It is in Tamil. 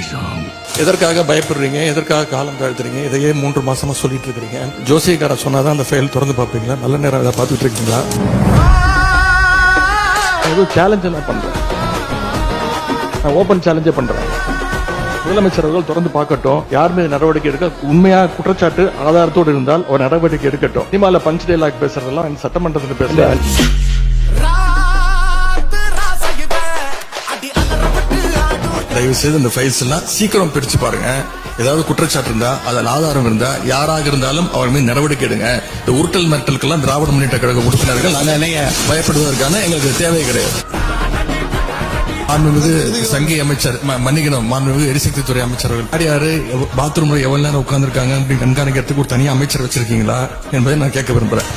ஸ்ரீராம். எதற்காக பயப்படுறீங்க, எதற்காக காலம் தாழ்த்துறீங்க, இதையே 3 மாசமா சொல்லிட்டு இருக்கிறீங்க. ஜோசியக்கார சொன்னாதான் அந்த ஃபைல் திறந்து பார்ப்பீங்களா? நல்ல நேரம் அதை பார்த்துட்டு இருக்கீங்களா? சேலஞ்ச் நான் பண்றேன், நான் ஓபன் சேலஞ்சே பண்றேன். முதலமைச்சர் அவர்கள் திறந்து பார்க்கட்டும், யார் மீது நடவடிக்கை எடுக்க உண்மையா குற்றச்சாட்டு ஆதாரத்தோடு இருந்தால் ஒரு நடவடிக்கை எடுக்கட்டும். சினிமால பஞ்ச் டைலாக் பேசுறதெல்லாம் சட்டமன்றத்தில் பேசல. தயவு செய்து இந்த ஃபைல்ஸ் எல்லாம் சீக்கிரம் பிரிச்சு பாருங்க. ஏதாவது குற்றச்சாட்டு இருந்தா, அதில் ஆதாரம் இருந்தா, யாராக இருந்தாலும் அவர் மீது நடவடிக்கை எடுங்க. இந்த உருட்டல் மிரட்டலுக்கெல்லாம் திராவிட முன்னேற்ற கழக உறுப்பினர்கள் நாங்க பயப்படுவதற்கான எங்களுக்கு தேவை கிடையாது. மாண்புமிகு சங்கி அமைச்சர் மன்னிக்கணும், மாண்புமிகு எரிசக்தி துறை அமைச்சர்கள் யாரு பாத்ரூம்ல எவ்வளவு நேரம் உட்கார்ந்துருக்காங்க அப்படின்னு கண்காணிக்கிறதுக்கு ஒரு தனியா அமைச்சர் வச்சிருக்கீங்களா என்பதை நான் கேட்க விரும்புறேன்.